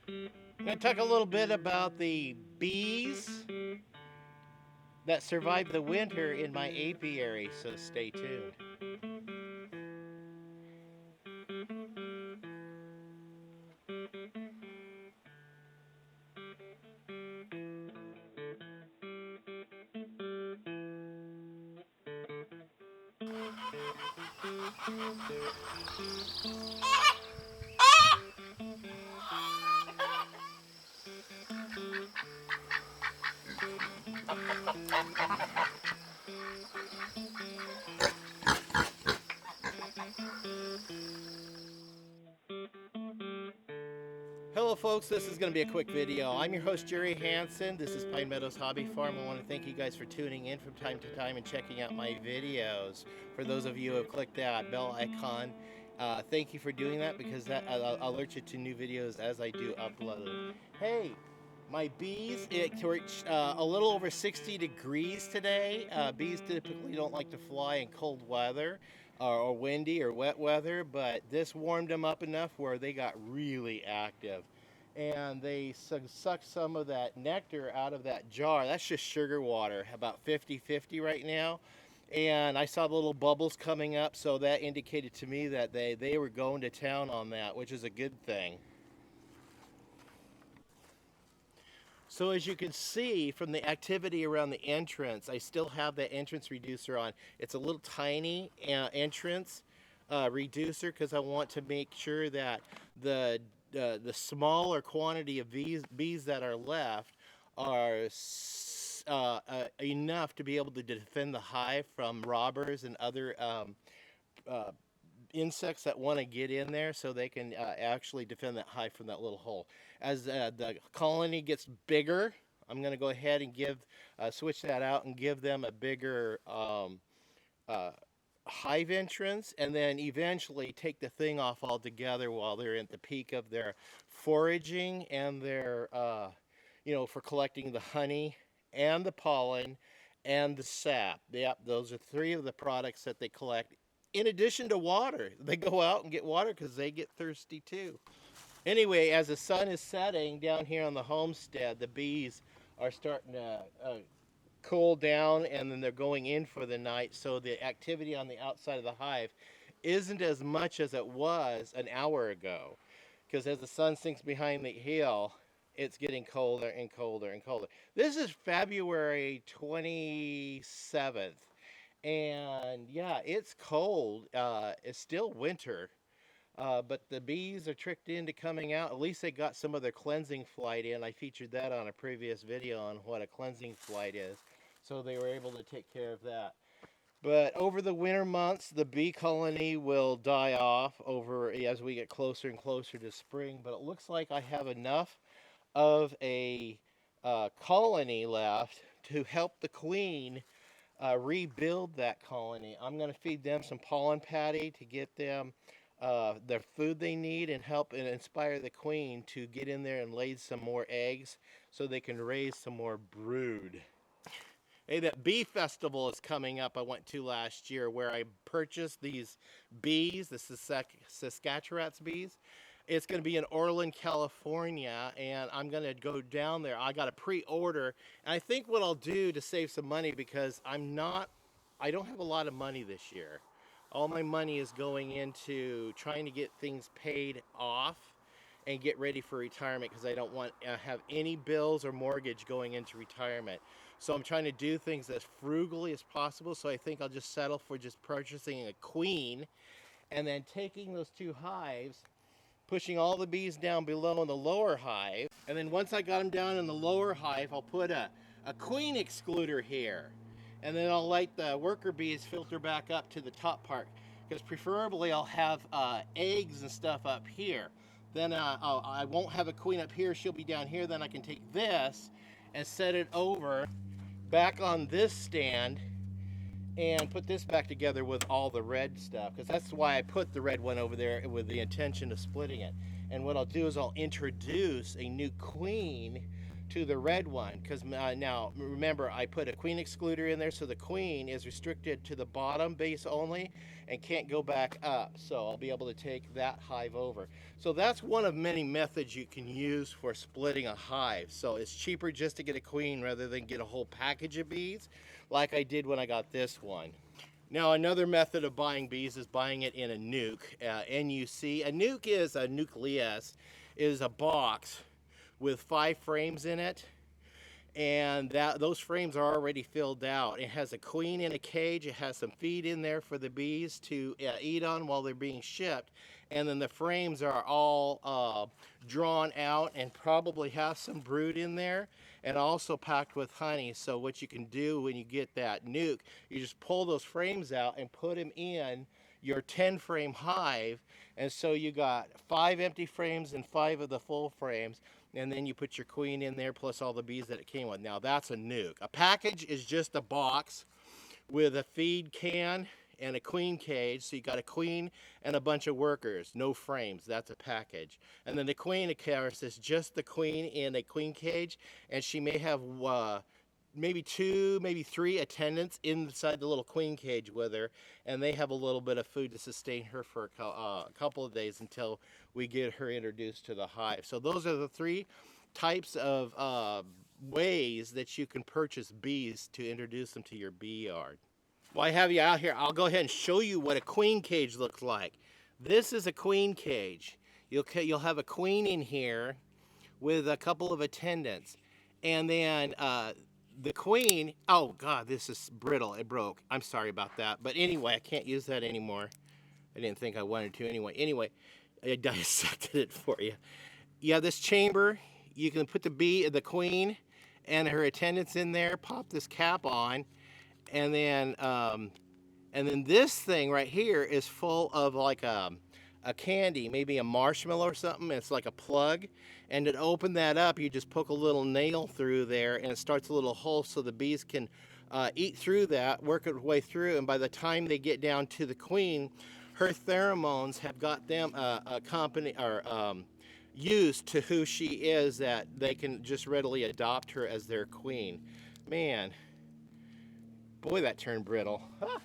I'm going to talk a little bit about the bees that survive the winter in my apiary, so stay tuned. Hello folks, this is going to be a quick video. I'm your host Jerry Hansen. This is Pine Meadows Hobby Farm. I want to thank you guys for tuning in from time to time and checking out my videos. For those of you who have clicked that bell icon, thank you for doing that because that alert you to new videos as I do upload. Hey, my bees, it reached a little over 60 degrees today. Bees typically don't like to fly in cold weather or windy or wet weather, but this warmed them up enough where they got really active. And they sucked some of that nectar out of that jar. That's just sugar water, about 50-50 right now. And I saw the little bubbles coming up, so that indicated to me that they were going to town on that, which is a good thing. So as you can see from the activity around the entrance, I still have that entrance reducer on. It's a little tiny entrance reducer because I want to make sure that the smaller quantity of bees that are left are enough to be able to defend the hive from robbers and other insects that want to get in there, so they can actually defend that hive from that little hole. As the colony gets bigger, I'm going to go ahead and switch that out and give them a bigger hive entrance, and then eventually take the thing off altogether while they're at the peak of their foraging and their for collecting the honey and the pollen and the sap. Yep, those are three of the products that they collect. In addition to water, they go out and get water because they get thirsty too. Anyway, as the sun is setting down here on the homestead, the bees are starting to cool down, and then they're going in for the night. So the activity on the outside of the hive isn't as much as it was an hour ago, because as the sun sinks behind the hill, it's getting colder and colder and colder. This is February 27th. And yeah, it's cold. It's still winter, but the bees are tricked into coming out. At least they got some of their cleansing flight in. I featured that on a previous video on what a cleansing flight is, so they were able to take care of that. But over the winter months, the bee colony will die off as we get closer and closer to spring. But it looks like I have enough of a colony left to help the queen rebuild that colony. I'm going to feed them some pollen patty to get them their food they need, and help and inspire the queen to get in there and lay some more eggs so they can raise some more brood. Hey, that bee festival is coming up I went to last year, where I purchased these bees, the Saskatchewan's bees. It's going to be in Orland, California, and I'm going to go down there. I got a pre-order, and I think what I'll do to save some money, because I don't have a lot of money this year. All my money is going into trying to get things paid off and get ready for retirement, because I don't want to have any bills or mortgage going into retirement. So I'm trying to do things as frugally as possible, so I think I'll just settle for just purchasing a queen and then taking those two hives, pushing all the bees down below in the lower hive, and then once I got them down in the lower hive, I'll put a queen excluder here, and then I'll let the worker bees filter back up to the top part, because preferably I'll have eggs and stuff up here. Then I won't have a queen up here, she'll be down here. Then I can take this and set it over back on this stand and put this back together with all the red stuff, because that's why I put the red one over there, with the intention of splitting it. And what I'll do is I'll introduce a new queen to the red one, because now remember I put a queen excluder in there, so the queen is restricted to the bottom base only and can't go back up. So I'll be able to take that hive over. So that's one of many methods you can use for splitting a hive. So it's cheaper just to get a queen rather than get a whole package of bees like I did when I got this one. Now another method of buying bees is buying it in a nuc, N-U-C. A nuc is a nucleus, is a box with 5 frames in it, and those frames are already filled out. It has a queen in a cage, it has some feed in there for the bees to eat on while they're being shipped, and then the frames are all drawn out and probably have some brood in there and also packed with honey. So what you can do when you get that nuc, you just pull those frames out and put them in your 10 frame hive, and so you got 5 empty frames and 5 of the full frames, and then you put your queen in there plus all the bees that it came with. Now that's a nuc. A package is just a box with a feed can and a queen cage. So you got a queen and a bunch of workers, no frames. That's a package. And then the queen, of course, is just the queen in a queen cage, and she may have maybe 2, maybe 3 attendants inside the little queen cage with her, and they have a little bit of food to sustain her for a couple of days until we get her introduced to the hive. So those are the 3 types of ways that you can purchase bees to introduce them to your bee yard. Well, I have you out here. I'll go ahead and show you what a queen cage looks like. This is a queen cage. You'll have a queen in here with a couple of attendants, and then the queen, oh God, this is brittle, it broke. I'm sorry about that. But anyway, I can't use that anymore. I didn't think I wanted to anyway. I dissected it for you. You have this chamber. You can put the queen and her attendants in there, pop this cap on, and then this thing right here is full of like a candy, maybe a marshmallow or something. It's like a plug, and to open that up, you just poke a little nail through there, and it starts a little hole so the bees can eat through that, work their way through, and by the time they get down to the queen, her pheromones have got them used to who she is, that they can just readily adopt her as their queen. Man, boy, that turned brittle. Ah.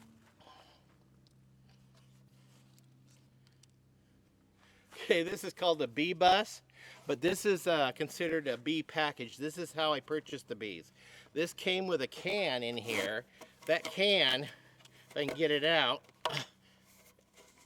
Okay, this is called a bee bus, but this is considered a bee package. This is how I purchased the bees. This came with a can in here. That can, if I can get it out.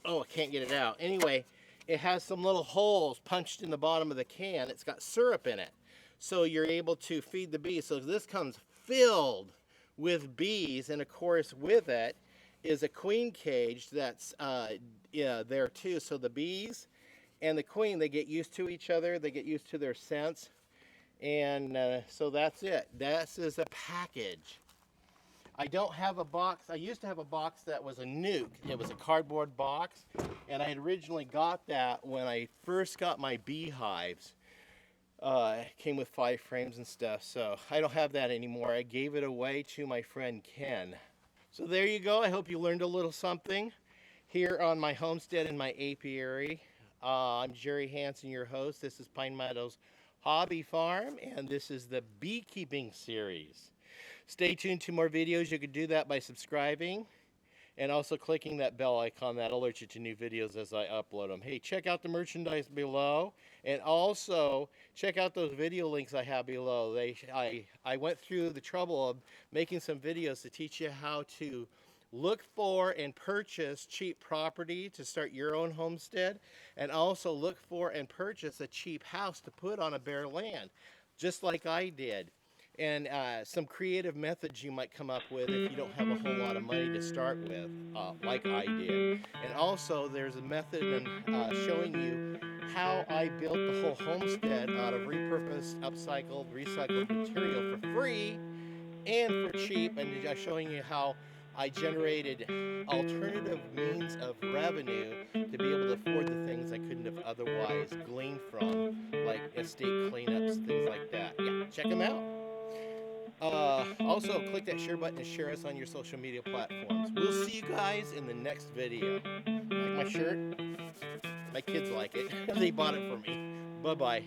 Oh, I can't get it out. Anyway, it has some little holes punched in the bottom of the can. It's got syrup in it, so you're able to feed the bees. So this comes filled with bees, and of course with it is a queen cage that's there too. So the bees and the queen, they get used to each other, they get used to their scents, and so that's it. This is a package. I don't have a box. I used to have a box that was a nuc. It was a cardboard box, and I had originally got that when I first got my beehives. It came with 5 frames and stuff, so I don't have that anymore. I gave it away to my friend Ken. So there you go. I hope you learned a little something here on my homestead in my apiary. I'm Jerry Hansen, your host. This is Pine Meadows Hobby Farm, and this is the beekeeping series. Stay tuned to more videos. You can do that by subscribing and also clicking that bell icon. That'll alert you to new videos as I upload them. Hey, check out the merchandise below, and also check out those video links I have below. I went through the trouble of making some videos to teach you how to look for and purchase cheap property to start your own homestead, and also look for and purchase a cheap house to put on a bare land, just like I did. And some creative methods you might come up with if you don't have a whole lot of money to start with, like I did. And also there's a method in showing you how I built the whole homestead out of repurposed, upcycled, recycled material for free and for cheap, and showing you how I generated alternative means of revenue to be able to afford the things I couldn't have otherwise gleaned from, like estate cleanups, things like that. Yeah, check them out. Also, click that share button to share us on your social media platforms. We'll see you guys in the next video. Like my shirt? My kids like it. They bought it for me. Bye-bye.